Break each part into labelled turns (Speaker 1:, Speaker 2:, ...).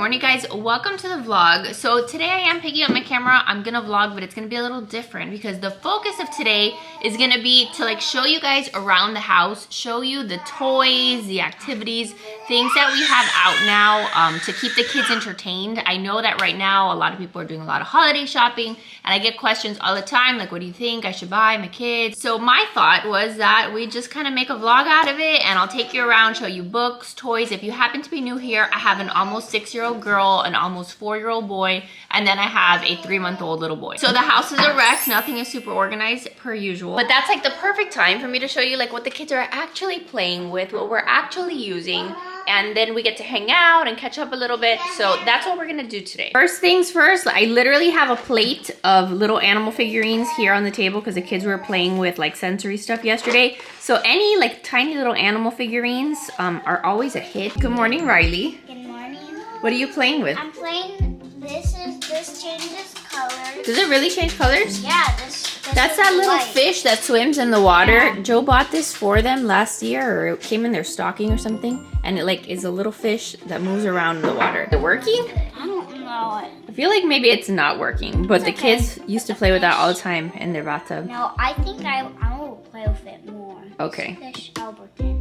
Speaker 1: morning, guys. Welcome to the vlog. So today I am picking up my camera. I'm gonna vlog, but it's gonna be a little different because the focus of today is gonna be to like show you guys around the house, show you the toys, the activities, things that we have out now to keep the kids entertained. I know that right now a lot of people are doing a lot of holiday shopping, and I get questions all the time like, what do you think I should buy my kids? So my thought was that we just kind of make a vlog out of it, and I'll take you around, show you books, toys. If you happen to be new here, I have an almost 6-year-old girl, an almost 4-year-old boy, and then I have a 3-month-old little boy. So the house is a wreck. Nothing is super organized per usual, but that's like the perfect time for me to show you like what the kids are actually playing with, what we're actually using, and then we get to hang out and catch up a little bit. So that's what we're gonna do today. First things first, I literally have a plate of little animal figurines here on the table because the kids were playing with like sensory stuff yesterday. So any like tiny little animal figurines are always a hit. Good morning, Riley.
Speaker 2: Good morning.
Speaker 1: What are you playing with?
Speaker 2: I'm playing, this changes colors.
Speaker 1: Does it really change colors?
Speaker 2: Yeah, this
Speaker 1: That's
Speaker 2: is
Speaker 1: that little
Speaker 2: white.
Speaker 1: fish that swims in the water.
Speaker 2: Yeah.
Speaker 1: Joe bought this for them last year, or it came in their stocking or something. And it like is a little fish that moves around in the water. Is it working?
Speaker 2: I don't know.
Speaker 1: I feel like maybe it's not working, but the
Speaker 2: okay.
Speaker 1: kids used to play with that all the time in their bathtub.
Speaker 2: No, I think I will play with it more.
Speaker 1: Okay.
Speaker 2: Fish Alberton.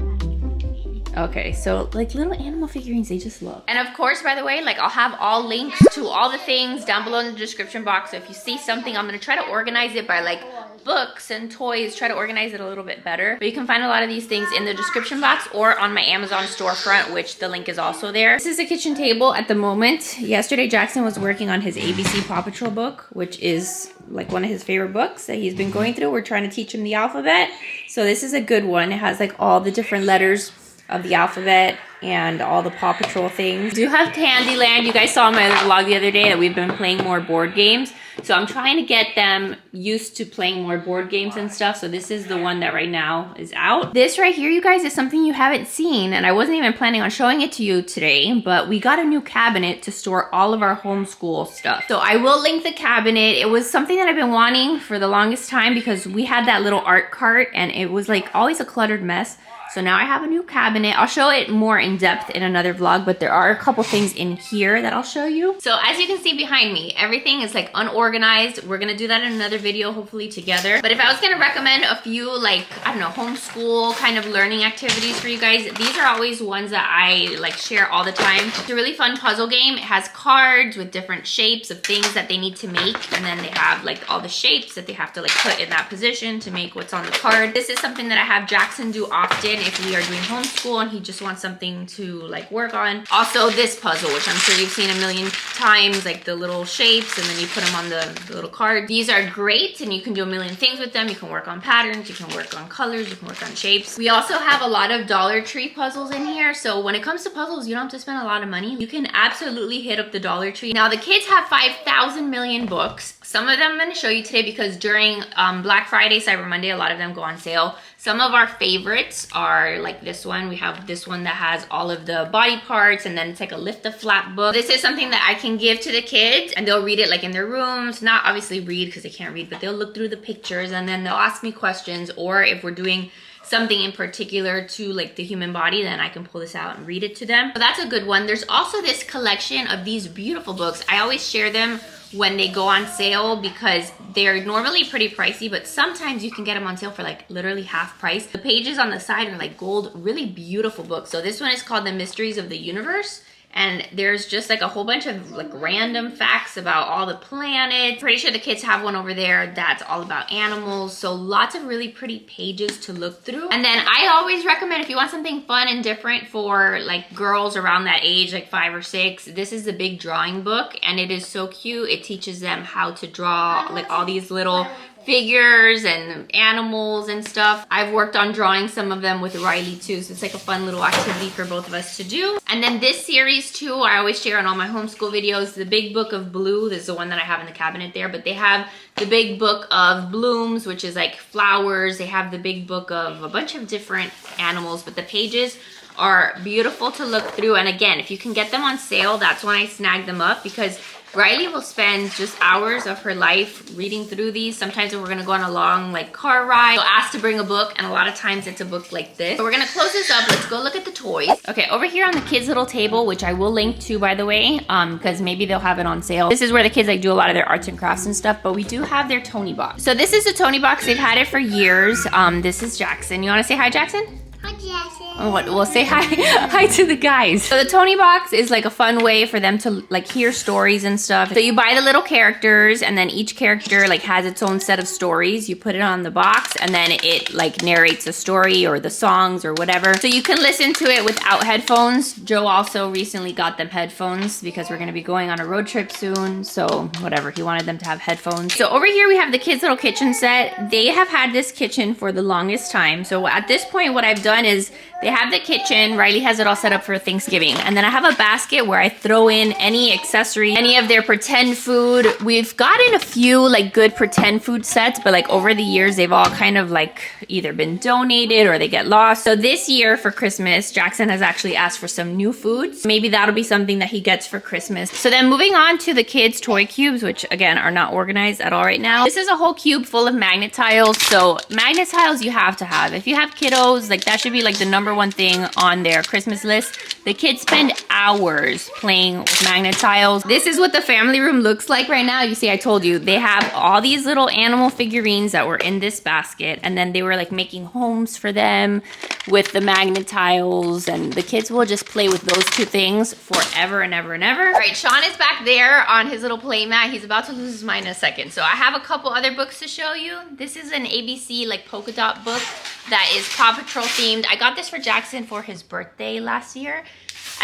Speaker 1: Okay, so like little animal figurines, they just look. And of course, by the way, like I'll have all links to all the things down below in the description box. So if you see something, I'm gonna try to organize it by like books and toys, try to organize it a little bit better. But you can find a lot of these things in the description box or on my Amazon storefront, which the link is also there. This is the kitchen table at the moment. Yesterday, Jackson was working on his ABC Paw Patrol book, which is like one of his favorite books that he's been going through. We're trying to teach him the alphabet. So this is a good one. It has like all the different letters of the alphabet and all the Paw Patrol things. We do have Candyland. You guys saw in my vlog the other day that we've been playing more board games. So I'm trying to get them used to playing more board games and stuff. So this is the one that right now is out. This right here, you guys, is something you haven't seen, and I wasn't even planning on showing it to you today, but we got a new cabinet to store all of our homeschool stuff. So I will link the cabinet. It was something that I've been wanting for the longest time because we had that little art cart and it was like always a cluttered mess. So now I have a new cabinet. I'll show it more in depth in another vlog, but there are a couple things in here that I'll show you. So as you can see behind me, everything is like unorganized. We're gonna do that in another video, hopefully together. But if I was gonna recommend a few like, I don't know, homeschool kind of learning activities for you guys, these are always ones that I like share all the time. It's a really fun puzzle game. It has cards with different shapes of things that they need to make. And then they have like all the shapes that they have to like put in that position to make what's on the card. This is something that I have Jackson do often if we are doing homeschool and he just wants something to like work on. Also this puzzle, which I'm sure you've seen a million times, like the little shapes and then you put them on the little card. These are great and you can do a million things with them. You can work on patterns, you can work on colors, you can work on shapes. We also have a lot of Dollar Tree puzzles in here. So when it comes to puzzles, you don't have to spend a lot of money. You can absolutely hit up the Dollar Tree. Now the kids have 5,000 million books. Some of them I'm going to show you today because during Black Friday, Cyber Monday, a lot of them go on sale. Some of our favorites are like this one. We have this one that has all of the body parts and then it's like a lift the flap book. This is something that I can give to the kids and they'll read it like in their rooms. Not obviously read because they can't read, but they'll look through the pictures and then they'll ask me questions, or if we're doing something in particular to like the human body, then I can pull this out and read it to them. So that's a good one. There's also this collection of these beautiful books. I always share them when they go on sale because they're normally pretty pricey, but sometimes you can get them on sale for like literally half price. The pages on the side are like gold, really beautiful books. So this one is called The Mysteries of the Universe. And there's just like a whole bunch of like random facts about all the planets. Pretty sure the kids have one over there that's all about animals. So lots of really pretty pages to look through. And then I always recommend if you want something fun and different for like girls around that age, like 5 or 6, this is the Big Drawing Book. And it is so cute. It teaches them how to draw like all these little figures and animals and stuff. I've worked on drawing some of them with Riley too, so it's like a fun little activity for both of us to do. And then this series too, I always share on all my homeschool videos, the Big Book of Blue. This is the one that I have in the cabinet there, but they have the Big Book of Blooms, which is like flowers. They have the Big Book of a bunch of different animals, but the pages are beautiful to look through. And again, if you can get them on sale, that's when I snag them up because Riley will spend just hours of her life reading through these. Sometimes when we're gonna go on a long like car ride, she'll ask to bring a book, and a lot of times it's a book like this. So we're gonna close this up. Let's go look at the toys. Okay, over here on the kids' little table, which I will link to, by the way, because maybe they'll have it on sale. This is where the kids like do a lot of their arts and crafts and stuff, but we do have their Tony box. So this is a Tony box. They've had it for years. This is Jackson. You wanna say hi, Jackson?
Speaker 2: Hi, Jackson.
Speaker 1: Oh, what? We'll say hi, hi to the guys. So the Tony box is like a fun way for them to like hear stories and stuff. So you buy the little characters, and then each character like has its own set of stories. You put it on the box, and then it like narrates a story or the songs or whatever. So you can listen to it without headphones. Joe also recently got them headphones because we're gonna be going on a road trip soon. So whatever, he wanted them to have headphones. So over here we have the kids' little kitchen set. They have had this kitchen for the longest time. So at this point, what I've done is they have the kitchen. Riley has it all set up for Thanksgiving. And then I have a basket where I throw in any accessory, any of their pretend food. We've gotten a few like good pretend food sets, but like over the years, they've all kind of like either been donated or they get lost. So this year for Christmas, Jackson has actually asked for some new foods. Maybe that'll be something that he gets for Christmas. So then moving on to the kids' toy cubes, which again are not organized at all right now. This is a whole cube full of magnet tiles. So magnet tiles you have to have. If you have kiddos, like that should be like the number one thing on their Christmas list. The kids spend hours playing with magnet tiles. This is what the family room looks like right now. You see, I told you, they have all these little animal figurines that were in this basket, and then they were like making homes for them with the magnet tiles, and the kids will just play with those two things forever and ever and ever. All right, Sean is back there on his little play mat. He's about to lose his mind in a second. So I have a couple other books to show you. This is an ABC like polka dot book that is Paw Patrol themed. I got this for Jackson for his birthday last year.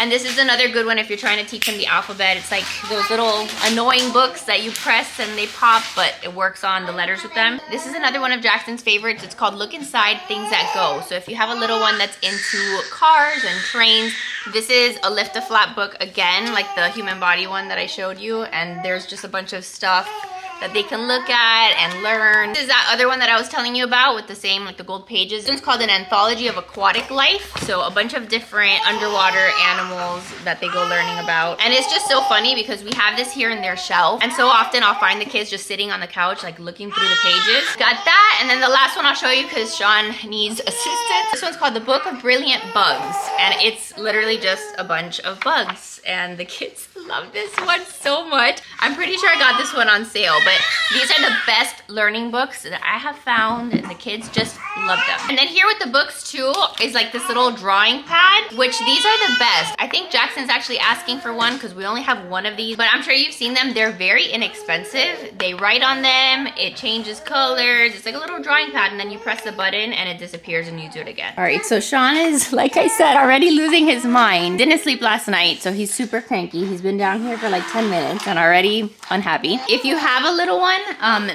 Speaker 1: And this is another good one if you're trying to teach him the alphabet. It's like those little annoying books that you press and they pop, but it works on the letters with them. This is another one of Jackson's favorites. It's called Look Inside Things That Go. So if you have a little one that's into cars and trains, this is a lift a flap book again, like the human body one that I showed you. And there's just a bunch of stuff that they can look at and learn. This is that other one that I was telling you about with the same, like the gold pages. This one's called An Anthology of Aquatic Life. So a bunch of different underwater animals that they go learning about. And it's just so funny because we have this here in their shelf. And so often I'll find the kids just sitting on the couch, like looking through the pages. Got that. And then the last one I'll show you because Sean needs assistance. This one's called The Book of Brilliant Bugs. And it's literally just a bunch of bugs. And the kids love this one so much. I'm pretty sure I got this one on sale, but these are the best learning books that I have found, and the kids just love them. And then here with the books too is like this little drawing pad, which these are the best. I think Jackson's actually asking for one because we only have one of these, but I'm sure you've seen them. They're very inexpensive. They write on them, it changes colors. It's like a little drawing pad, and then you press the button and it disappears and you do it again. All right, so Sean is, like I said, already losing his mind. Didn't sleep last night, so he's super cranky. He's been down here for like 10 minutes and already unhappy. If you have a little one,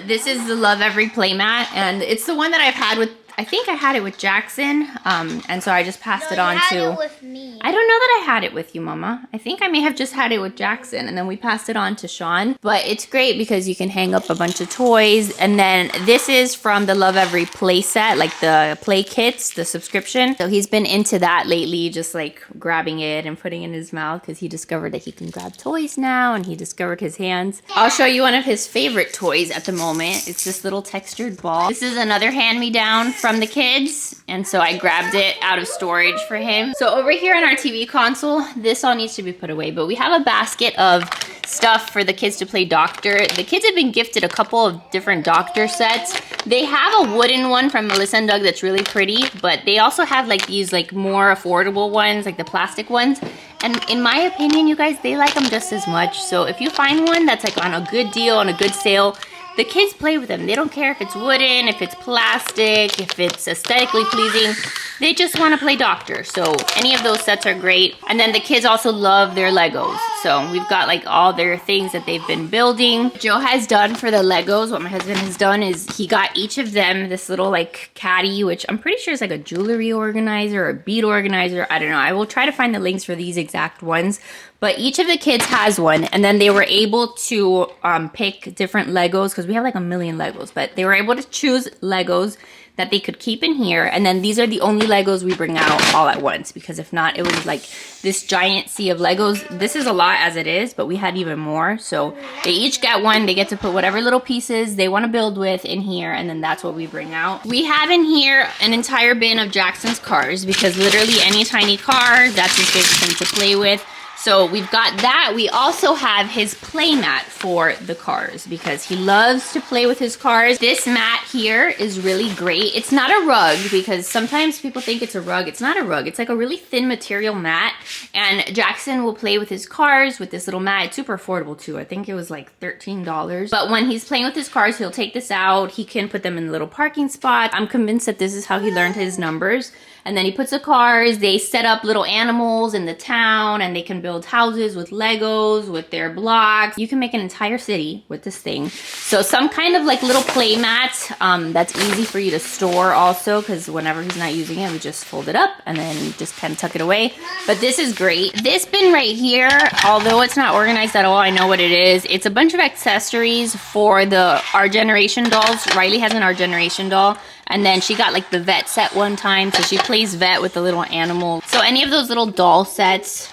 Speaker 1: this is the Love Every playmat, and it's the one that I've had with, I think I had it with Jackson, and so I just passed it on to...
Speaker 2: You had it with me.
Speaker 1: I don't know that I had it with you, Mama. I think I may have just had it with Jackson, and then we passed it on to Sean. But it's great because you can hang up a bunch of toys, and then this is from the Love Every play set, like the play kits, the subscription. So he's been into that lately, just like grabbing it and putting it in his mouth because he discovered that he can grab toys now, and he discovered his hands. I'll show you one of his favorite toys at the moment. It's this little textured ball. This is another hand-me-down from the kids, and so I grabbed it out of storage for him. So over here in our TV console, this all needs to be put away, but we have a basket of stuff for the kids to play doctor. The kids have been gifted a couple of different doctor sets. They have a wooden one from Melissa and Doug that's really pretty, but they also have like these like more affordable ones, like the plastic ones. And in my opinion, you guys, they like them just as much. So if you find one that's like on a good deal, on a good sale, the kids play with them. They don't care if it's wooden, if it's plastic, if it's aesthetically pleasing. They just want to play doctor. So any of those sets are great. And then the kids also love their Legos. So we've got like all their things that they've been building. Joe has done for the Legos, what my husband has done is he got each of them this little like caddy, which I'm pretty sure is like a jewelry organizer or a bead organizer. I don't know. I will try to find the links for these exact ones. But each of the kids has one, and then they were able to pick different Legos, because we have like a million Legos, but they were able to choose Legos that they could keep in here. And then these are the only Legos we bring out all at once, because if not, it was like this giant sea of Legos. This is a lot as it is, but we had even more. So they each get one. They get to put whatever little pieces they want to build with in here, and then that's what we bring out. We have in here an entire bin of Jackson's cars, because literally any tiny car, that's his favorite thing to play with. So we've got that. We also have his play mat for the cars, because he loves to play with his cars. This mat here is really great. It's not a rug, because sometimes people think it's a rug. It's not a rug. It's like a really thin material mat. And Jackson will play with his cars with this little mat. It's super affordable too. I think it was like $13. But when he's playing with his cars, he'll take this out. He can put them in the little parking spot. I'm convinced that this is how he learned his numbers. And then he puts the cars, they set up little animals in the town, and they can build houses with Legos, with their blocks. You can make an entire city with this thing. So some kind of like little play mat that's easy for you to store also, because whenever he's not using it, we just fold it up and then just kind of tuck it away. But this is great. This bin right here, although it's not organized at all, I know what it is. It's a bunch of accessories for the Our Generation dolls. Riley has an Our Generation doll. And then she got like the vet set one time, so she plays vet with the little animal. So any of those little doll sets,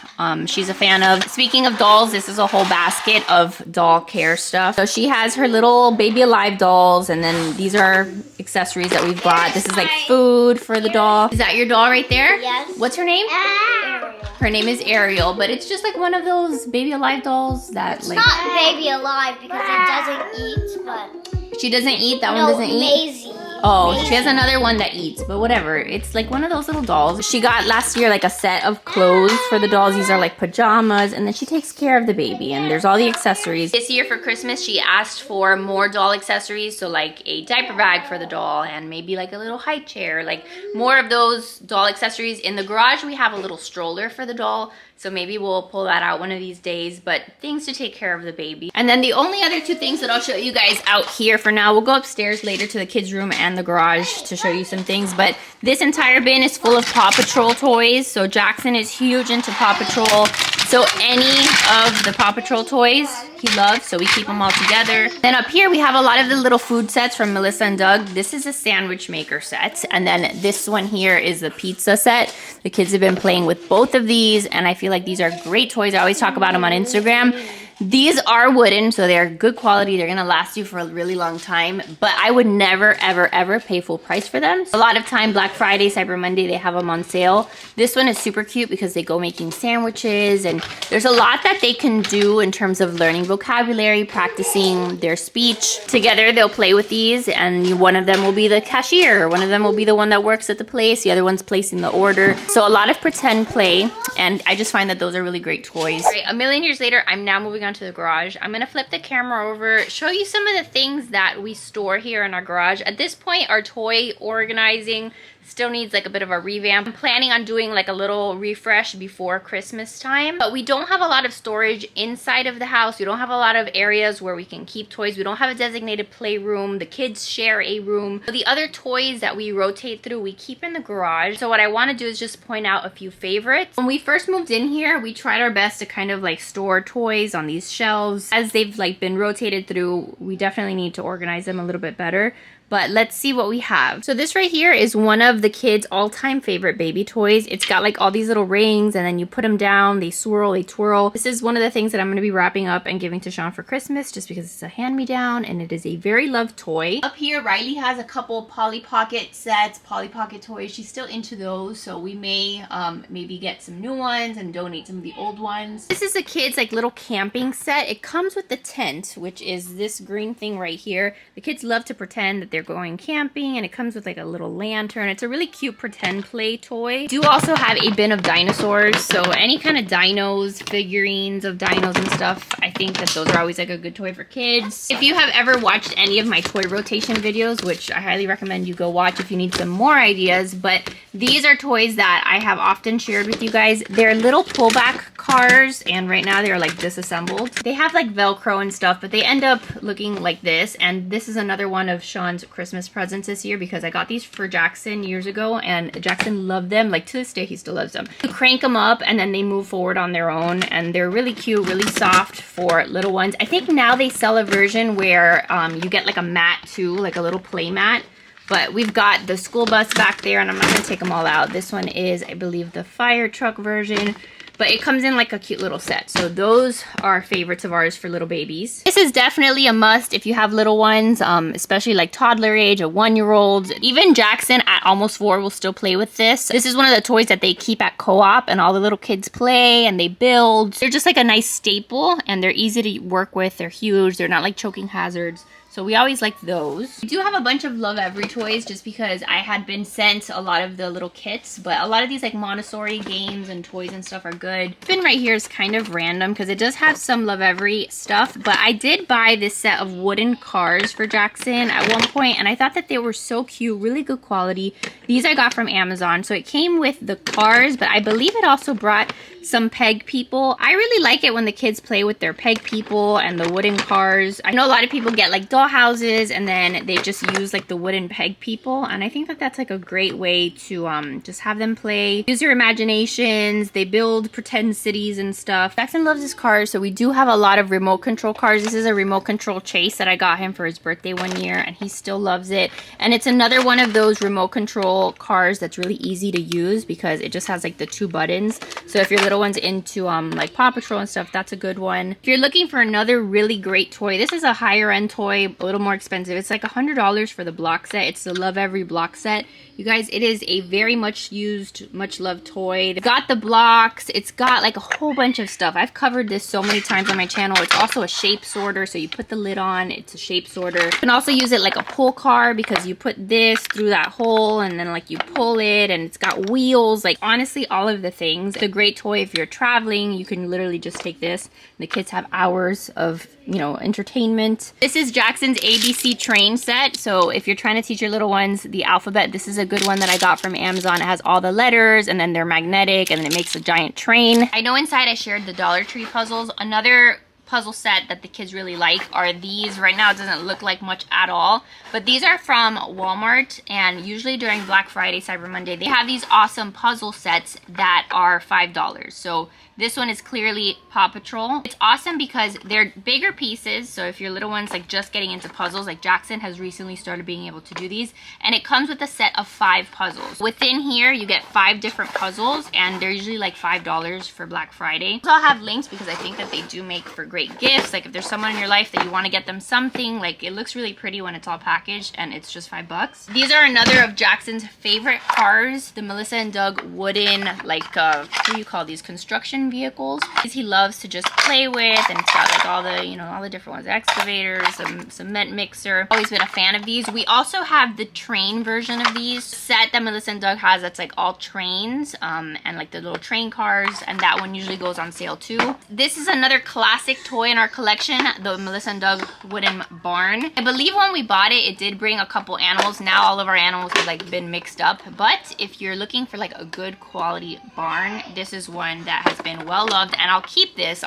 Speaker 1: she's a fan of. Speaking of dolls, this is a whole basket of doll care stuff. So she has her little Baby Alive dolls, and then these are accessories that we've bought. This is like food for the doll. Is that your doll right there?
Speaker 2: Yes.
Speaker 1: What's her name?
Speaker 2: Ariel.
Speaker 1: Her name is Ariel, but it's just like one of those Baby Alive dolls that
Speaker 2: It's
Speaker 1: like...
Speaker 2: not Baby Alive because it doesn't eat, but...
Speaker 1: She doesn't eat? That one doesn't eat?
Speaker 2: Maisie.
Speaker 1: Oh, she has another one that eats, but whatever. It's like one of those little dolls. She got last year like a set of clothes for the dolls. These are like pajamas, and then she takes care of the baby, and there's all the accessories. This year for Christmas, she asked for more doll accessories, so like a diaper bag for the doll, and maybe like a little high chair, like more of those doll accessories. In the garage, we have a little stroller for the doll, so maybe we'll pull that out one of these days, but things to take care of the baby. And then the only other two things that I'll show you guys out here for now, we'll go upstairs later to the kids' room and the garage to show you some things, but this entire bin is full of Paw Patrol toys. So Jackson is huge into Paw Patrol. So any of the Paw Patrol toys he loves, so we keep them all together. Then up here we have a lot of the little food sets from Melissa and Doug. This is a sandwich maker set, and then this one here is the pizza set. The kids have been playing with both of these, and I feel like these are great toys. I always talk about them on Instagram. These are wooden, so they're good quality. They're gonna last you for a really long time, but I would never, ever, ever pay full price for them. A lot of time, Black Friday, Cyber Monday, they have them on sale. This one is super cute because they go making sandwiches, and there's a lot that they can do in terms of learning vocabulary, practicing their speech. Together, they'll play with these, and one of them will be the cashier. One of them will be the one that works at the place. The other one's placing the order. So a lot of pretend play, and I just find that those are really great toys. All right, a million years later, I'm now moving on to the garage. I'm gonna flip the camera over, show you some of the things that we store here in our garage. At this point, our toy organizing still needs like a bit of a revamp. I'm planning on doing like a little refresh before Christmas time, but we don't have a lot of storage inside of the house. We don't have a lot of areas where we can keep toys. We don't have a designated playroom. The kids share a room. So the other toys that we rotate through, we keep in the garage. So what I want to do is just point out a few favorites. When we first moved in here, we tried our best to kind of like store toys on these shelves. As they've like been rotated through, we definitely need to organize them a little bit better. But let's see what we have. So this right here is one of the kids' all-time favorite baby toys. It's got like all these little rings, and then you put them down, they swirl, they twirl. This is one of the things that I'm gonna be wrapping up and giving to Sean for Christmas, just because it's a hand-me-down and it is a very loved toy. Up here, Riley has a couple Polly Pocket sets, Polly Pocket toys. She's still into those, so we may maybe get some new ones and donate some of the old ones. This is the kids' like little camping set. It comes with the tent, which is this green thing right here. The kids love to pretend that they're going camping, and it comes with like a little lantern. It's a really cute pretend play toy. We do also have a bin of dinosaurs, so any kind of dinos, figurines of dinos and stuff, I think that those are always like a good toy for kids. If you have ever watched any of my toy rotation videos, which I highly recommend you go watch if you need some more ideas, but these are toys that I have often shared with you guys. They're little pullback cars, and right now they're like disassembled. They have like Velcro and stuff, but they end up looking like this, and this is another one of Sean's Christmas presents this year because I got these for Jackson years ago, and Jackson loved them. Like to this day, he still loves them. You crank them up and then they move forward on their own, and they're really cute, really soft for little ones. I think now they sell a version where you get like a mat too, like a little play mat But we've got the school bus back there, and I'm not going to take them all out. This one is, I believe, the fire truck version. But it comes in like a cute little set. So those are favorites of ours for little babies. This is definitely a must if you have little ones, especially like toddler age, a 1-year-old. Even Jackson at almost 4 will still play with this. This is one of the toys that they keep at co-op and all the little kids play and they build. They're just like a nice staple and they're easy to work with. They're huge. They're not like choking hazards. So we always like those. We do have a bunch of Love Every toys just because I had been sent a lot of the little kits, but a lot of these like Montessori games and toys and stuff are good. This bin right here is kind of random because it does have some Love Every stuff, but I did buy this set of wooden cars for Jackson at one point, and I thought that they were so cute, really good quality. These I got from Amazon. So it came with the cars, but I believe it also brought some peg people. I really like it when the kids play with their peg people and the wooden cars. I know a lot of people get like doll houses and then they just use like the wooden peg people, and I think that that's like a great way to just have them play, use your imaginations. They build pretend cities and stuff. Jackson loves his cars, so we do have a lot of remote control cars. This is a remote control Chase that I got him for his birthday one year, and he still loves it. And it's another one of those remote control cars that's really easy to use because it just has like the 2 buttons. So if your little one's into like Paw Patrol and stuff, that's a good one. If you're looking for another really great toy, this is a higher end toy, a little more expensive. It's like $100 for the block set. It's the Love Every block set. You guys, it is a very much used, much loved toy. It's got the blocks. It's got like a whole bunch of stuff. I've covered this so many times on my channel. It's also a shape sorter, so you put the lid on. It's a shape sorter. You can also use it like a pull car because you put this through that hole and then like you pull it, and it's got wheels. Like honestly, all of the things. It's a great toy if you're traveling. You can literally just take this. The kids have hours of, you know, entertainment. This is Jackson's ABC train set. So if you're trying to teach your little ones the alphabet, this is a good one that I got from Amazon. It has all the letters and then they're magnetic and then it makes a giant train. I know inside I shared the Dollar Tree puzzles. Another puzzle set that the kids really like are these. Right now it doesn't look like much at all, but these are from Walmart, and usually during Black Friday, Cyber Monday, they have these awesome puzzle sets that are $5. So this one is clearly Paw Patrol. It's awesome because they're bigger pieces, so if your little one's like just getting into puzzles, like Jackson has recently started being able to do these, and it comes with a set of 5 puzzles. Within here, you get 5 different puzzles, and they're usually like $5 for Black Friday. So I'll have links because I think that they do make for great gifts. Like if there's someone in your life that you want to get them something, like it looks really pretty when it's all packaged, and it's just $5. These are another of Jackson's favorite cars, the Melissa and Doug wooden, like, what do you call these, construction vehicles. These he loves to just play with, and it's got like all the, you know, all the different ones, excavators, cement mixer. Always been a fan of these. We also have the train version of these set that Melissa and Doug has that's like all trains, and like the little train cars, and that one usually goes on sale too. This is another classic toy in our collection, the Melissa and Doug wooden barn. I believe when we bought it, it did bring a couple animals. Now all of our animals have like been mixed up, but if you're looking for like a good quality barn, this is one that has been well loved, and I'll keep this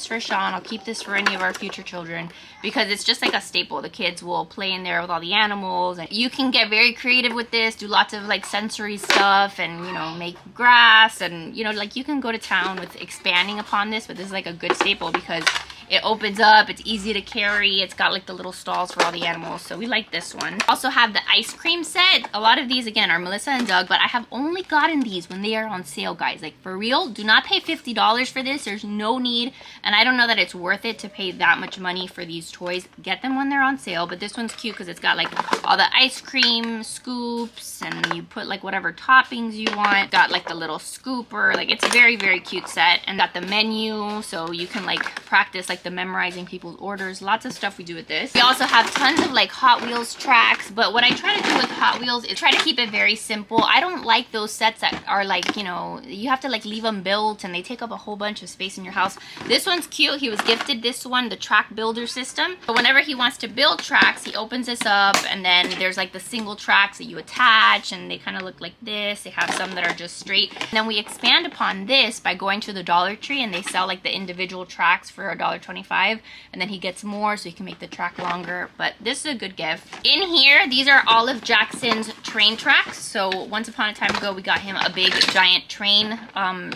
Speaker 1: for Sean, I'll keep this for any of our future children, because it's just like a staple. The kids will play in there with all the animals, and you can get very creative with this, do lots of like sensory stuff, and you know, make grass, and you know, like you can go to town with expanding upon this, but this is like a good staple because it opens up, it's easy to carry, it's got like the little stalls for all the animals, so we like this one. Also have the ice cream set. A lot of these again are Melissa and Doug, but I have only gotten these when they are on sale, guys. Like for real, do not pay $50 for this. There's no need, and I don't know that it's worth it to pay that much money for these toys. Get them when they're on sale, but this one's cute because it's got like all the ice cream scoops, and you put like whatever toppings you want. Got like the little scooper, like it's a very, very cute set, and got the menu, so you can like practice like the memorizing people's orders. Lots of stuff we do with this. We also have tons of like Hot Wheels tracks, but what I try to do with Hot Wheels is try to keep it very simple. I don't like those sets that are like, you know, you have to like leave them built and they take up a whole bunch of space in your house. This one's cute. He was gifted this one, the track builder system. But whenever he wants to build tracks, he opens this up, and then there's like the single tracks that you attach, and they kind of look like this. They have some that are just straight. And then we expand upon this by going to the Dollar Tree, and they sell like the individual tracks for $1.25, and then he gets more so he can make the track longer. But this is a good gift. In here, these are all of Jackson's train tracks. So once upon a time ago, we got him a big giant train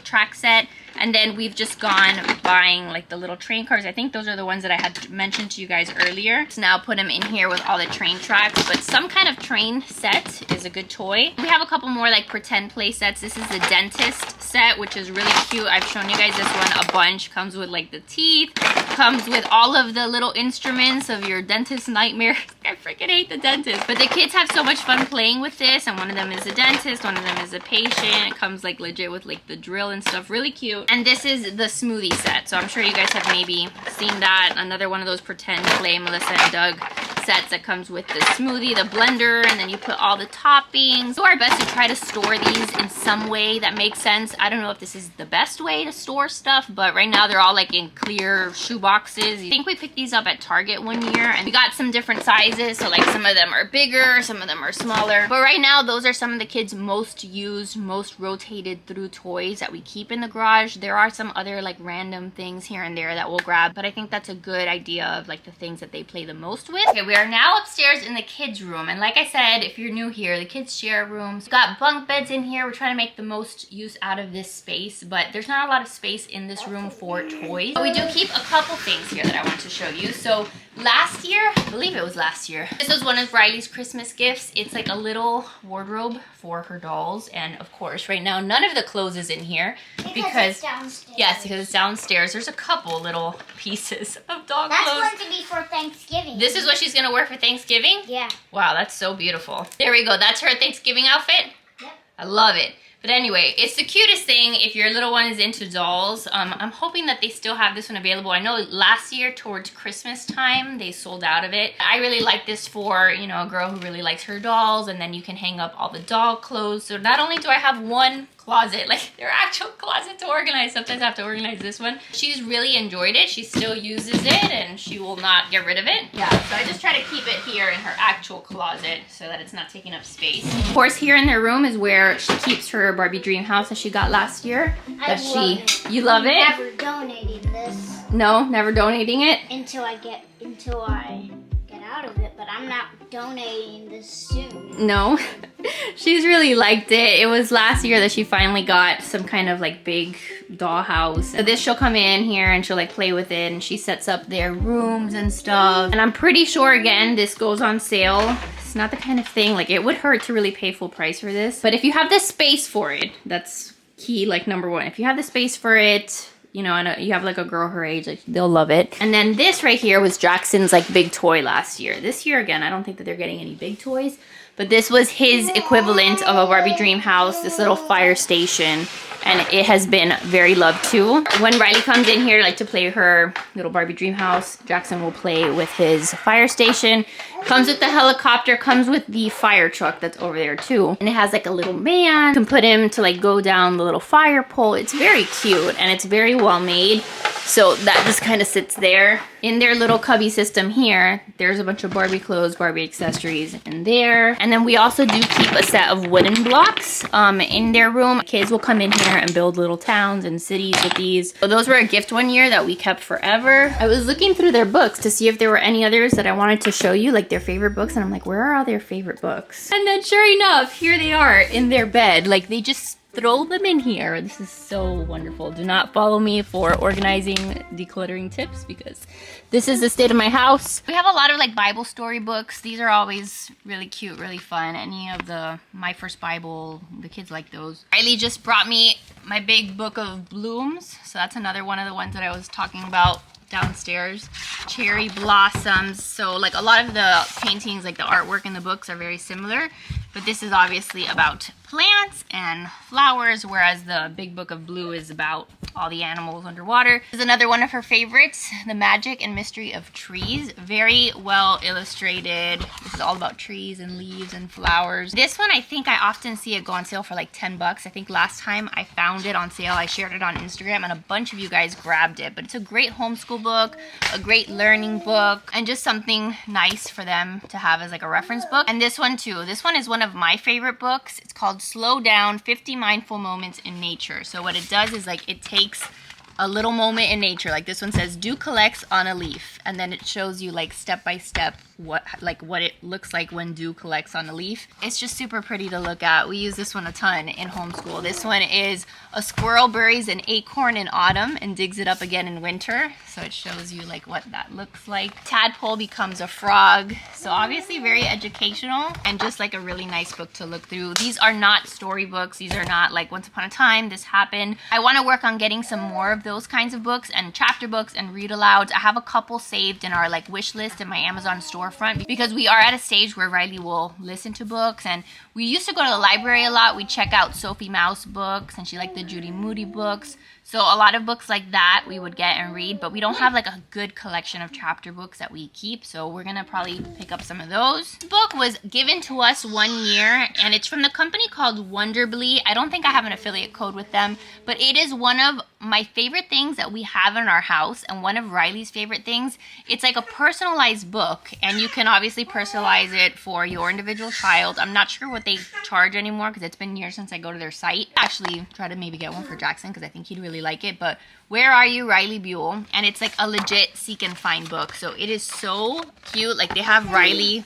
Speaker 1: track set, And then we've just gone buying like the little train cars. I think those are the ones that I had mentioned to you guys earlier. So now put them in here with all the train tracks, but some kind of train set is a good toy. We have a couple more like pretend play sets. This is the dentist set, which is really cute. I've shown you guys this one a bunch. Comes with like the teeth, comes with all of the little instruments of your dentist nightmare. I freaking hate the dentist, but the kids have so much fun playing with this, and one of them is a dentist, one of them is a patient. It comes like legit with like the drill and stuff. Really cute. And this is the smoothie set, so I'm sure you guys have maybe seen that. Another one of those pretend play Melissa and Doug sets that comes with the smoothie, the blender, and then you put all the toppings. Do our best to try to store these in some way that makes sense. I don't know if this is the best way to store stuff, but right now they're all like in clear shoe boxes. I think we picked these up at Target one year, and we got some different sizes, so like some of them are bigger, some of them are smaller. But right now those are some of the kids' most used, most rotated through toys that we keep in the garage. There are some other like random things here and there that we'll grab, but I think that's a good idea of like the things that they play the most with. Okay, we are now upstairs in the kids' room, and like I said, if you're new here, the kids share rooms. We've got bunk beds in here. We're trying to make the most use out of this space, but there's not a lot of space in this room for toys. But we do keep a couple things here that I want to show you. So last year, I believe it was last year, this was one of Riley's Christmas gifts. It's like a little wardrobe for her dolls, and of course right now none of the clothes is in here because
Speaker 2: it's downstairs.
Speaker 1: Yes, because it's downstairs. There's a couple little pieces of dog
Speaker 2: That's
Speaker 1: clothes.
Speaker 2: going to be for Thanksgiving.
Speaker 1: This is what she's gonna wear for Thanksgiving?
Speaker 2: Yeah.
Speaker 1: Wow, that's so beautiful. There we go. That's her Thanksgiving outfit.
Speaker 2: Yep.
Speaker 1: I love it. But anyway, it's the cutest thing if your little one is into dolls. I'm hoping that they still have this one available. I know last year towards Christmas time, they sold out of it. I really like this for, you know, a girl who really likes her dolls, and then you can hang up all the doll clothes. So not only do I have one closet, like their actual closet to organize, sometimes I have to organize this one. She's really enjoyed it. She still uses it, and she will not get rid of it. Yeah, so I just try to keep it here in her actual closet so that it's not taking up space. Of course, here in their room is where she keeps her Barbie dream house that she got last year.
Speaker 2: I love it.
Speaker 1: You love it?
Speaker 2: Never donating this
Speaker 1: No, never donating it?
Speaker 2: until I get out of it, but I'm not donating this soon.
Speaker 1: No. She's really liked it. It was last year that she finally got some kind of like big doll house. So this, she'll come in here and she'll like play with it, and she sets up their rooms and stuff. And I'm pretty sure, again, this goes on sale. It's not the kind of thing, like it would hurt to really pay full price for this. But if you have the space for it, that's key, like number one. If you have the space for it, you know, and you have like a girl her age, like they'll love it. And then this right here was Jackson's like big toy last year. This year, again, I don't think that they're getting any big toys, but this was his equivalent of a Barbie dream house, this little fire station. And it has been very loved too. When Riley comes in here like to play her little Barbie dream house, Jackson will play with his fire station. Comes with the helicopter, comes with the fire truck that's over there too. And it has like a little man. You can put him to like go down the little fire pole. It's very cute and it's very well made. So that just kind of sits there. In their little cubby system here, there's a bunch of Barbie clothes, Barbie accessories in there. And then we also do keep a set of wooden blocks in their room. Kids will come in here and build little towns and cities with these. So those were a gift one year that we kept forever. I was looking through their books to see if there were any others that I wanted to show you, like their favorite books, and I'm like, where are all their favorite books? And then sure enough, here they are in their bed. Like they just throw them in here. This is so wonderful. Do not follow me for organizing, decluttering tips, because this is the state of my house. We have a lot of like Bible story books. These are always really cute, really fun. Any of the My First Bible, the kids like those. Riley just brought me my big book of blooms. So that's another one of the ones that I was talking about downstairs. Cherry blossoms. So like a lot of the paintings, like the artwork in the books are very similar, but this is obviously about plants and flowers, whereas the big book of blue is about all the animals underwater. This is another one of her favorites, The Magic and Mystery of Trees. Very well illustrated. This is all about trees and leaves and flowers. This one, I think I often see it go on sale for like 10 bucks. I think last time I found it on sale, I shared it on Instagram and a bunch of you guys grabbed it. But it's a great homeschool book, a great learning book, and just something nice for them to have as like a reference book. And this one too. This one is one of my favorite books. It's called Slow Down, 50 Mindful Moments in Nature. So what it does is like it takes a little moment in nature. Like this one says, "Dew collects on a leaf," and then it shows you like step by step what it looks like when dew collects on a leaf. It's just super pretty to look at. We use this one a ton in homeschool. This one is a squirrel buries an acorn in autumn and digs it up again in winter. So it shows you like what that looks like. Tadpole becomes a frog. So obviously very educational and just like a really nice book to look through. These are not storybooks. These are not like once upon a time this happened. I want to work on getting some more of those kinds of books and chapter books and read alouds. I have a couple saved in our like wish list in my Amazon storefront because we are at a stage where Riley will listen to books, and we used to go to the library a lot. We check out Sophie Mouse books, and she liked the Judy Moody books. So a lot of books like that we would get and read, but we don't have like a good collection of chapter books that we keep, so we're gonna probably pick up some of those. This book was given to us 1 year, and it's from the company called Wonderbly. I don't think I have an affiliate code with them, but it is one of my favorite things that we have in our house, and one of Riley's favorite things. It's like a personalized book, and you can obviously personalize it for your individual child. I'm not sure what they charge anymore because it's been years since I go to their site. Actually, try to maybe get one for Jackson because I think he'd really like it. But Where Are You, Riley Buell? And it's like a legit seek and find book. So it is so cute. Like they have Riley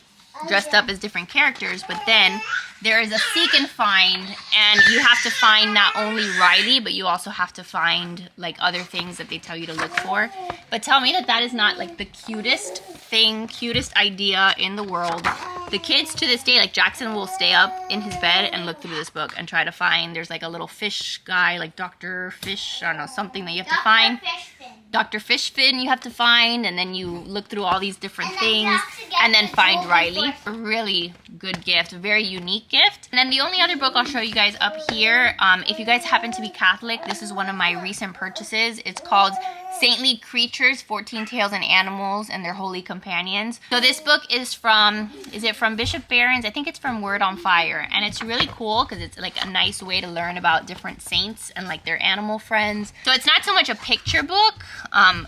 Speaker 1: dressed up as different characters, but then there is a seek and find, and you have to find not only Riley, but you also have to find like other things that they tell you to look for. But tell me that that is not like the cutest thing, cutest idea in the world. The kids to this day, like Jackson will stay up in his bed and look through this book and try to find, there's like a little fish guy, like Dr. Fish, I don't know, something that you have to find. Dr. Fishfin you have to find, and then you look through all these different things and then find Riley. A really good gift, a very unique gift. And then the only other book I'll show you guys up here, if you guys happen to be Catholic, this is one of my recent purchases. It's called Saintly Creatures, 14 Tales and Animals and Their Holy Companions. So this book is from Bishop Barron's? I think it's from Word on Fire. And it's really cool because it's like a nice way to learn about different saints and like their animal friends. So it's not so much a picture book,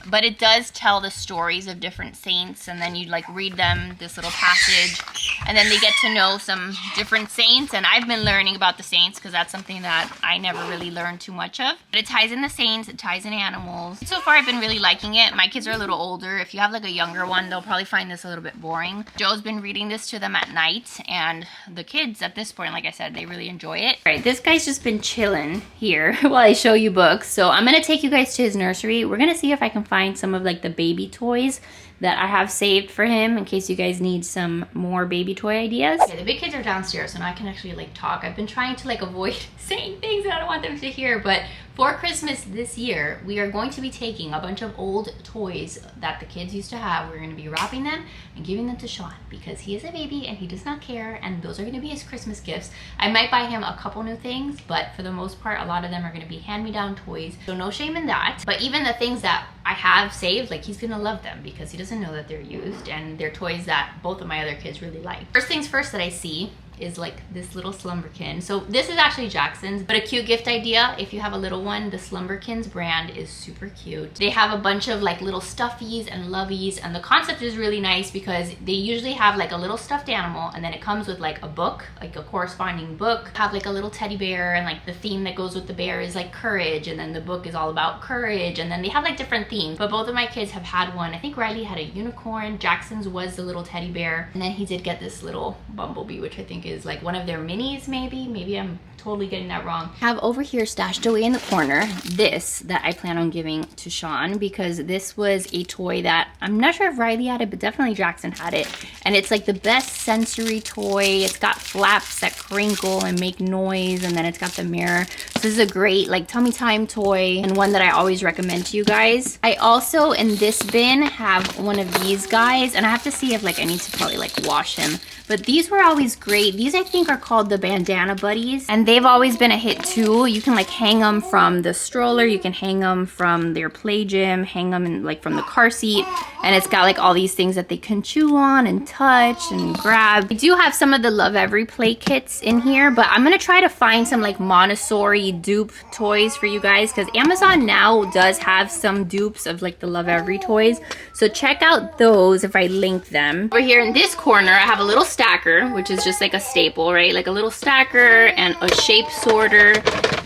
Speaker 1: but it does tell the stories of different saints, and then you like read them, this little passage, and then they get to know some different saints. And I've been learning about the saints because that's something that I never really learned too much of. But it ties in the saints, it ties in animals. So far I've been really liking it. My kids are a little older. If you have like a younger one, they'll probably find this a little bit boring. Joe's been reading this to them at night, and the kids at this point, like I said, they really enjoy it. All right, this guy's just been chilling here while I show you books. So I'm gonna take you guys to his nursery. We're gonna see if I can find some of like the baby toys that I have saved for him in case you guys need some more baby toy ideas. Okay, the big kids are downstairs, so now I can actually like talk. I've been trying to like avoid saying things that I don't want them to hear, but for Christmas this year, we are going to be taking a bunch of old toys that the kids used to have. We're going to be wrapping them and giving them to Sean because he is a baby and he does not care, and those are going to be his Christmas gifts. I might buy him a couple new things, but for the most part, a lot of them are going to be hand-me-down toys, so no shame in that. But even the things that I have saved, like he's going to love them because he doesn't know that they're used, and they're toys that both of my other kids really like. First things first that I see is like this little Slumberkin. So this is actually Jackson's, but a cute gift idea. If you have a little one, the Slumberkins brand is super cute. They have a bunch of like little stuffies and loveys, and the concept is really nice because they usually have like a little stuffed animal, and then it comes with like a book, like a corresponding book. Have like a little teddy bear, and like the theme that goes with the bear is like courage, and then the book is all about courage, and then they have like different themes. But both of my kids have had one. I think Riley had a unicorn, Jackson's was the little teddy bear, and then he did get this little bumblebee, which I think is like one of their minis, maybe I'm totally getting that wrong. Have over here stashed away in the corner this that I plan on giving to Sean because this was a toy that I'm not sure if Riley had it, but definitely Jackson had it, and it's like the best sensory toy. It's got flaps that crinkle and make noise, and then it's got the mirror. So this is a great like tummy time toy, and one that I always recommend to you guys. I also in this bin have one of these guys, and I have to see if like I need to probably like wash him, but these were always great. These I think are called the Bandana Buddies, and they've always been a hit too. You can like hang them from the stroller, you can hang them from their play gym, hang them in like from the car seat, and it's got like all these things that they can chew on and touch and grab. I do have some of the Love Every play kits in here, but I'm gonna try to find some like Montessori dupe toys for you guys because Amazon now does have some dupes of like the Love Every toys, so check out those if I link them. Over here in this corner I have a little stacker, which is just like a staple, right? Like a little stacker and a shape sorter.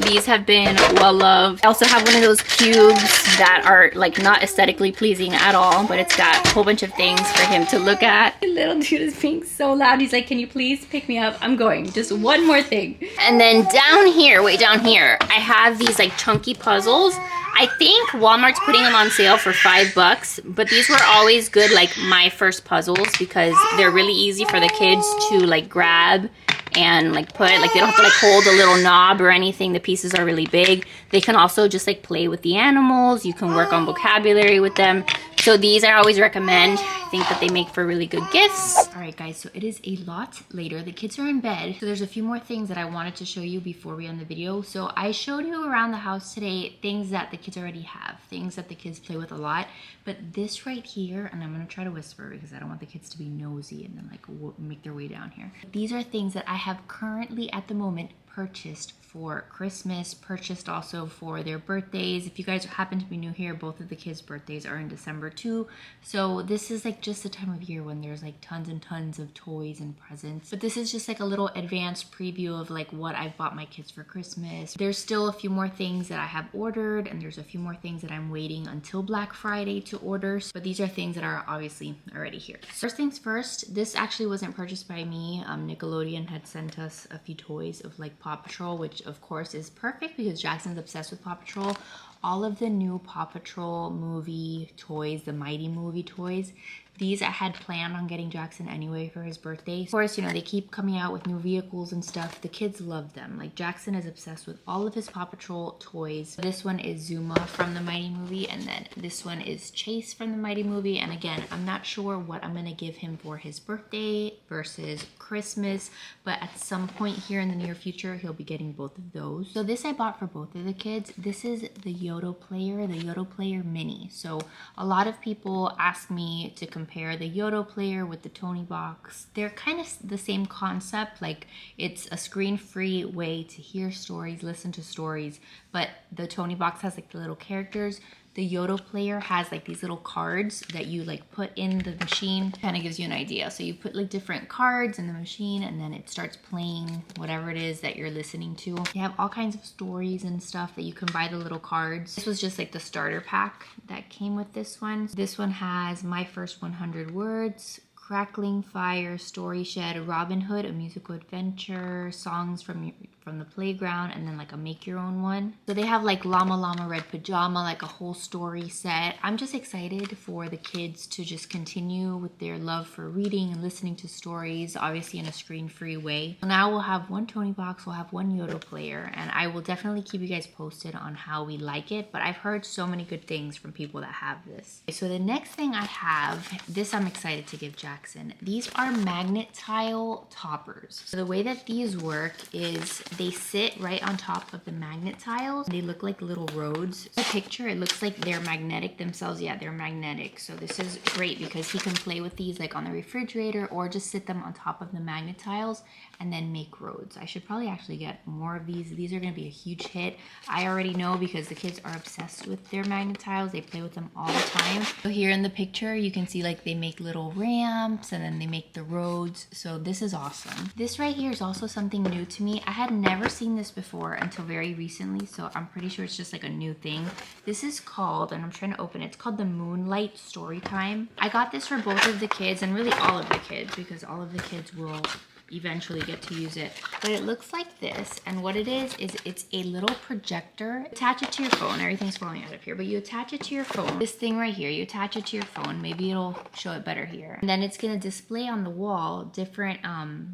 Speaker 1: These have been well loved. I also have one of those cubes that are like not aesthetically pleasing at all, but it's got a whole bunch of things for him to look at. The little dude is being so loud. He's like, can you please pick me up? I'm going. Just one more thing. And then down here, way down here, I have these like chunky puzzles. I think Walmart's putting them on sale for $5, but these were always good, like my first puzzles, because they're really easy for the kids to like grab and like put, like they don't have to like hold a little knob or anything. The pieces are really big. They can also just like play with the animals. You can work on vocabulary with them. So these I always recommend. I think that they make for really good gifts. All right guys, so it is a lot later. The kids are in bed. So there's a few more things that I wanted to show you before we end the video. So I showed you around the house today things that the kids already have, things that the kids play with a lot. But this right here, and I'm gonna try to whisper because I don't want the kids to be nosy and then like make their way down here. These are things that I have currently at the moment purchased for Christmas, purchased also for their birthdays. If you guys happen to be new here, both of the kids' birthdays are in December too. So this is like just the time of year when there's like tons and tons of toys and presents. But this is just like a little advanced preview of like what I bought my kids for Christmas. There's still a few more things that I have ordered, and there's a few more things that I'm waiting until Black Friday to order. But these are things that are obviously already here. First things first, this actually wasn't purchased by me. Nickelodeon had sent us a few toys of like Paw Patrol, which of course is perfect because Jackson's obsessed with Paw Patrol. All of the new Paw Patrol movie toys, the Mighty movie toys, these I had planned on getting Jackson anyway for his birthday. Of course, you know, they keep coming out with new vehicles and stuff. The kids love them. Like Jackson is obsessed with all of his Paw Patrol toys. This one is Zuma from the Mighty movie, and then this one is Chase from the Mighty movie. And again, I'm not sure what I'm gonna give him for his birthday versus Christmas, but at some point here in the near future, he'll be getting both of those. So this I bought for both of the kids. This is the Yodo Player Mini. So a lot of people ask me to compare the Yodo Player with the Tony Box. They're kind of the same concept. Like it's a screen-free way to hear stories, listen to stories, but the Tony Box has like the little characters. The Yodo Player has like these little cards that you like put in the machine. Kind of gives you an idea. So you put like different cards in the machine and then it starts playing whatever it is that you're listening to. You have all kinds of stories and stuff that you can buy the little cards. This was just like the starter pack that came with this one. This one has My First 100 Words, Crackling Fire, Story Shed, Robin Hood, A Musical Adventure, Songs from the Playground, and then like a make your own one. So they have like Llama Llama Red Pajama, like a whole story set. I'm just excited for the kids to just continue with their love for reading and listening to stories, obviously in a screen-free way. So now we'll have one Tony Box, we'll have one Yodo Player, and I will definitely keep you guys posted on how we like it, but I've heard so many good things from people that have this. So the next thing I have, this I'm excited to give Jackson. These are magnet tile toppers. So the way that these work is they sit right on top of the magnet tiles. They look like little roads. The picture, it looks like they're magnetic themselves. Yeah, they're magnetic. So this is great because he can play with these like on the refrigerator or just sit them on top of the magnet tiles and then make roads. I should probably actually get more of these. These are gonna be a huge hit. I already know because the kids are obsessed with their magnet tiles. They play with them all the time. So here in the picture, you can see like they make little ramps and then they make the roads. So this is awesome. This right here is also something new to me. I had never seen this before until very recently, so I'm pretty sure it's just like a new thing. This is called, and I'm trying to open it, it's called the Moonlight Storytime. I got this for both of the kids and really all of the kids because all of the kids will eventually get to use it. But it looks like this, and what it is it's a little projector. Attach it to your phone. Everything's falling out of here, but you attach it to your phone. This thing right here, you attach it to your phone. Maybe it'll show it better here. And then it's gonna display on the wall different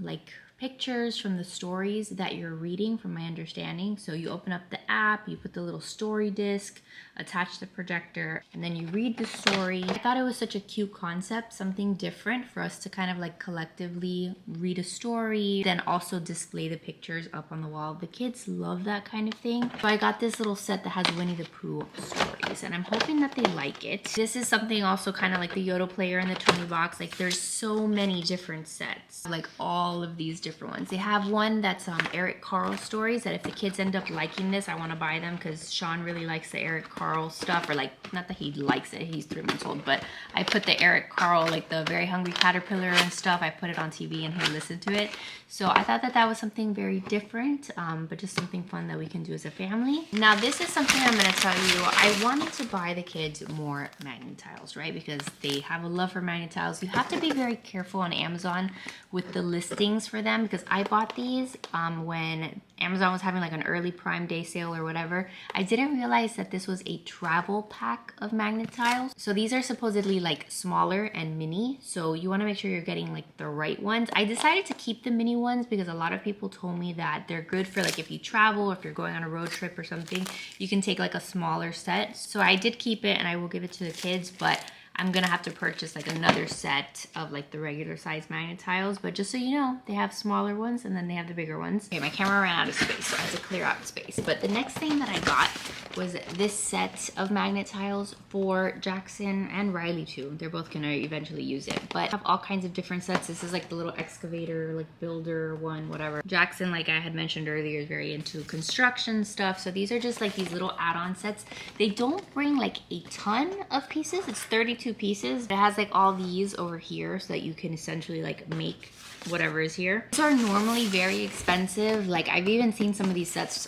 Speaker 1: like pictures from the stories that you're reading, from my understanding. So you open up the app, you put the little story disc, attach the projector, and then you read the story. I thought it was such a cute concept, something different for us to kind of like collectively read a story, then also display the pictures up on the wall. The kids love that kind of thing. So I got this little set that has Winnie the Pooh stories, and I'm hoping that they like it. This is something also kind of like the Yodo Player and the Tony Box. Like there's so many different sets, like all of these different ones. They have one that's Eric Carle stories, that if the kids end up liking this, I want to buy them because Sean really likes the Eric Carle stuff, or like, not that he likes it, he's 3 months old, but I put the Eric Carle, like the Very Hungry Caterpillar and stuff, I put it on TV and he listened to it. So I thought that that was something very different, but just something fun that we can do as a family. Now this is something I'm going to tell you. I wanted to buy the kids more magnet tiles, right? Because they have a love for magnet tiles. You have to be very careful on Amazon with the listings for them, because I bought these when Amazon was having like an early Prime Day sale or whatever. I didn't realize that this was a travel pack of magnet tiles. So these are supposedly like smaller and mini. So you want to make sure you're getting like the right ones. I decided to keep the mini ones because a lot of people told me that they're good for like if you travel or if you're going on a road trip or something, you can take like a smaller set. So I did keep it and I will give it to the kids, but I'm gonna have to purchase like another set of like the regular size magnet tiles. But just so you know, they have smaller ones and then they have the bigger ones. Okay, my camera ran out of space, so I had to clear out space. But the next thing that I got was this set of magnet tiles for Jackson and Riley too. They're both gonna eventually use it, but I have all kinds of different sets. This is like the little excavator, like builder one, whatever. Jackson, like I had mentioned earlier, is very into construction stuff. So these are just like these little add-on sets. They don't bring like a ton of pieces. It's 32 pieces. It has like all these over here so that you can essentially like make whatever is here. These are normally very expensive. Like I've even seen some of these sets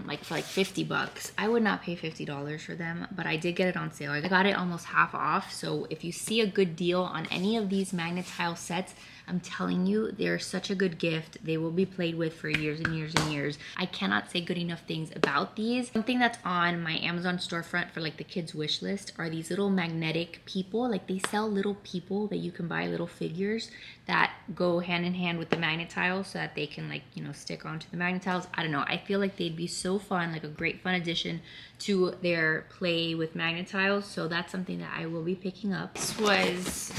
Speaker 1: like for like 50 bucks. I would not pay $50 for them, but I did get it on sale. I got it almost half off. So if you see a good deal on any of these magnet tile sets, I'm telling you, they're such a good gift. They will be played with for years and years and years. I cannot say good enough things about these. Something that's on my Amazon storefront for like the kids wish list are these little magnetic people. Like they sell little people that you can buy, little figures that go hand in hand with the magnet tiles so that they can like, you know, stick onto the magnet tiles. I don't know. I feel like they'd be so fun, like a great fun addition to their play with magnet tiles. So that's something that I will be picking up. This was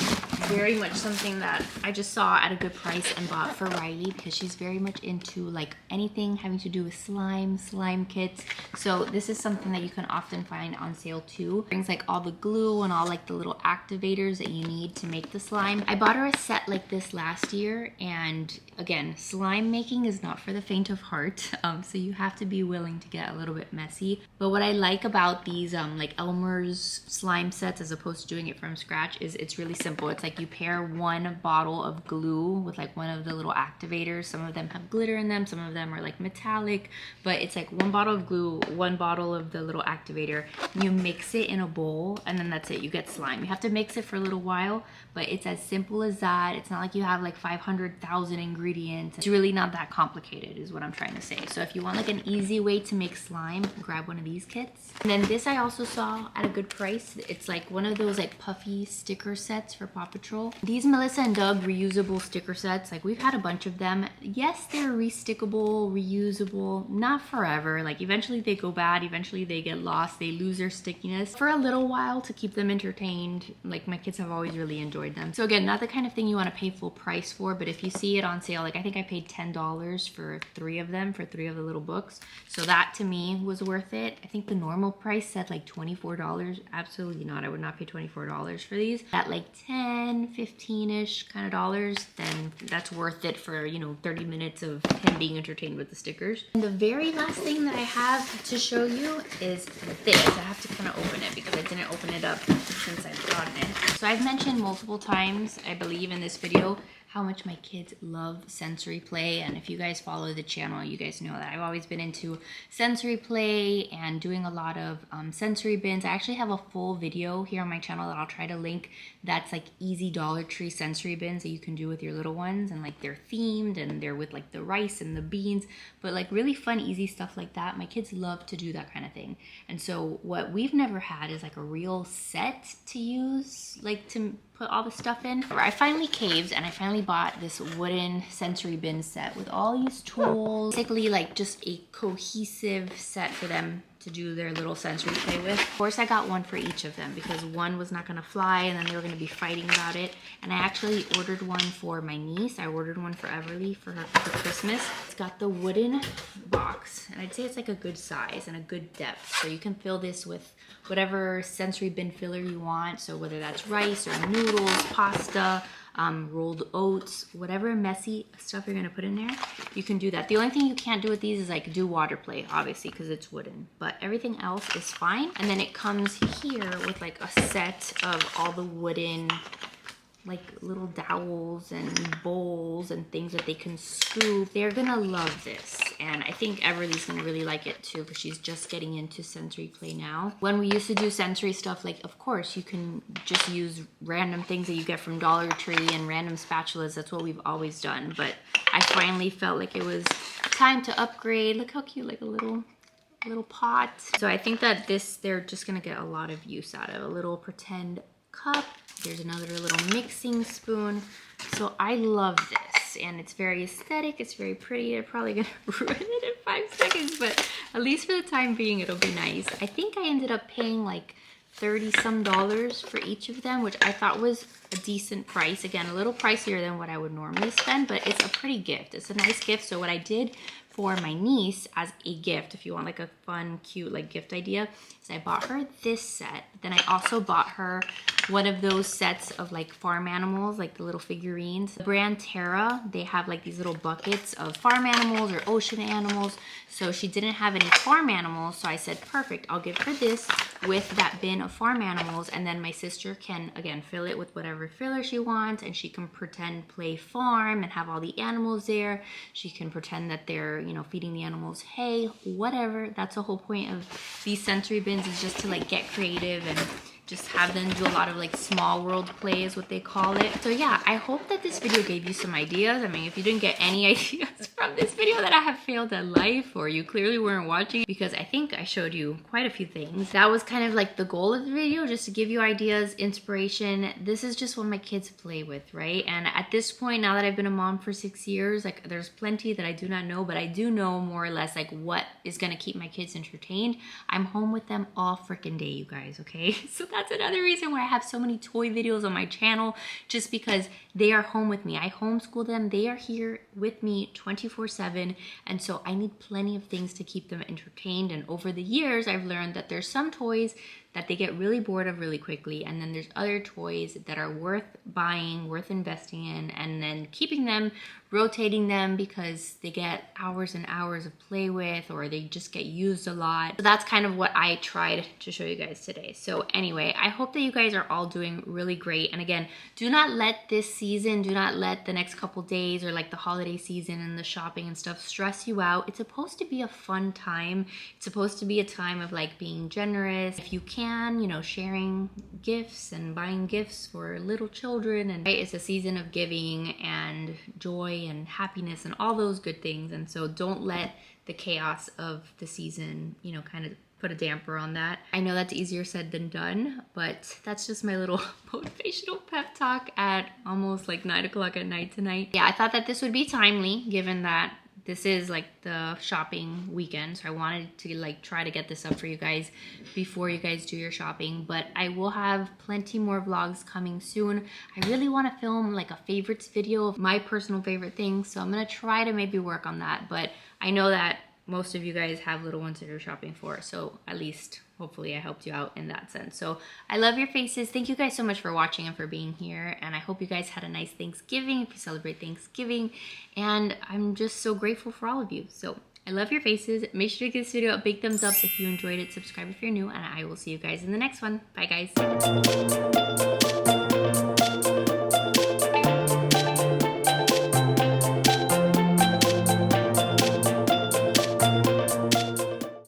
Speaker 1: very much something that I just saw at a good price and bought for Riley because she's very much into like anything having to do with slime kits. So this is something that you can often find on sale too. It brings like all the glue and all like the little activators that you need to make the slime. I bought her a set like this last year, and again, slime making is not for the faint of heart. So you have to be willing to get a little bit messy. But what I like about these like Elmer's slime sets as opposed to doing it from scratch is it's really simple. It's like you pair one bottle of glue with like one of the little activators. Some of them have glitter in them, some of them are like metallic, but it's like one bottle of glue, one bottle of the little activator. You mix it in a bowl and then that's it, you get slime. You have to mix it for a little while, but it's as simple as that. It's not like you have like 500,000 ingredients. It's really not that complicated is what I'm trying to say. So if you want like an easy way to make slime, grab one of these kits. And then this I also saw at a good price. It's like one of those like puffy sticker sets for Paw Patrol. These Melissa and Doug reusable sticker sets, like we've had a bunch of them. Yes, they're restickable, reusable, not forever. Like eventually they go bad, eventually they get lost, they lose their stickiness. For a little while to keep them entertained, like my kids have always really enjoyed them. So again, not the kind of thing you want to pay full price for, but if you see it on sale, like I think I paid $10 for 3 of them, for 3 of the little books. So that to me was worth it. I think the normal price said like $24. Absolutely not. I would not pay $24 for these. At like 10, 15-ish kind of dollars, then that's worth it for, you know, 30 minutes of him being entertained with the stickers. And the very last thing that I have to show you is this. I have to kind of open it because I didn't open it up since I've gotten it. So I've mentioned multiple times, I believe in this video, how much my kids love sensory play. And if you guys follow the channel, you guys know that I've always been into sensory play and doing a lot of sensory bins. I actually have a full video here on my channel that I'll try to link that's like easy Dollar Tree sensory bins that you can do with your little ones, and like they're themed and they're with like the rice and the beans, but like really fun, easy stuff like that. My kids love to do that kind of thing. And so what we've never had is like a real set to use, like to put all the stuff in. I finally caved and I finally bought this wooden sensory bin set with all these tools. Basically like just a cohesive set for them to do their little sensory play with. Of course I got one for each of them because one was not gonna fly and then they were gonna be fighting about it. And I actually ordered one for my niece. I ordered one for Everly for Christmas. It's got the wooden box and I'd say it's like a good size and a good depth. So you can fill this with whatever sensory bin filler you want. So whether that's rice or noodles, pasta, rolled oats, whatever messy stuff you're gonna put in there, you can do that. The only thing you can't do with these is like do water play, obviously, because it's wooden, but everything else is fine. And then it comes here with like a set of all the wooden like little dowels and bowls and things that they can scoop. They're gonna love this. And I think Everly's gonna really like it too, because she's just getting into sensory play now. When we used to do sensory stuff, like of course you can just use random things that you get from Dollar Tree and random spatulas. That's what we've always done. But I finally felt like it was time to upgrade. Look how cute, like a little pot. So I think that this, they're just gonna get a lot of use out of. A little pretend cup. There's another little mixing spoon. So I love this, and it's very aesthetic. It's very pretty. They're probably gonna ruin it in 5 seconds, but at least for the time being, it'll be nice. I think I ended up paying like $30 some for each of them, which I thought was a decent price. Again, a little pricier than what I would normally spend, but it's a pretty gift. It's a nice gift. So what I did for my niece as a gift, if you want like a fun, cute like gift idea, is I bought her this set. But then I also bought her one of those sets of like farm animals, like the little figurines. The brand Terra, they have like these little buckets of farm animals or ocean animals. So she didn't have any farm animals, so I said, perfect, I'll give her this with that bin of farm animals, and then my sister can, again, fill it with whatever filler she wants, and she can pretend play farm and have all the animals there. She can pretend that they're, you know, feeding the animals hay, whatever. That's the whole point of these sensory bins, is just to like get creative and just have them do a lot of like small world play is what they call it. So yeah, I hope that this video gave you some ideas. I mean, if you didn't get any ideas from this video, that I have failed at life, or you clearly weren't watching, because I think I showed you quite a few things. That was kind of like the goal of the video, just to give you ideas, inspiration. This is just what my kids play with, right? And at this point, now that I've been a mom for 6 years, like there's plenty that I do not know, but I do know more or less like what is gonna keep my kids entertained. I'm home with them all freaking day, you guys, okay? So that's another reason why I have so many toy videos on my channel, just because they are home with me. I homeschool them. They are here with me 24/7. And so I need plenty of things to keep them entertained. And over the years, I've learned that there's some toys that they get really bored of really quickly. And then there's other toys that are worth buying, worth investing in, and then keeping them, rotating them, because they get hours and hours of play with, or they just get used a lot. So that's kind of what I tried to show you guys today. So anyway, I hope that you guys are all doing really great. And again, do not let this season, do not let the next couple days or like the holiday season and the shopping and stuff stress you out. It's supposed to be a fun time. It's supposed to be a time of like being generous. If you can, you know, sharing gifts and buying gifts for little children. And it's a season of giving and joy and happiness and all those good things. And so don't let the chaos of the season, you know, kind of put a damper on that. I know that's easier said than done, but that's just my little motivational pep talk at almost like 9 o'clock at night tonight. Yeah, I thought that this would be timely, given that this is like the shopping weekend, so I wanted to like try to get this up for you guys before you guys do your shopping. But I will have plenty more vlogs coming soon. I really want to film like a favorites video of my personal favorite things, so I'm gonna try to maybe work on that. But I know that most of you guys have little ones that you're shopping for, so at least hopefully I helped you out in that sense. So I love your faces. Thank you guys so much for watching and for being here, and I hope you guys had a nice Thanksgiving if you celebrate Thanksgiving, and I'm just so grateful for all of you. So I love your faces. Make sure to give this video a big thumbs up if you enjoyed it, subscribe if you're new, and I will see you guys in the next one. Bye guys.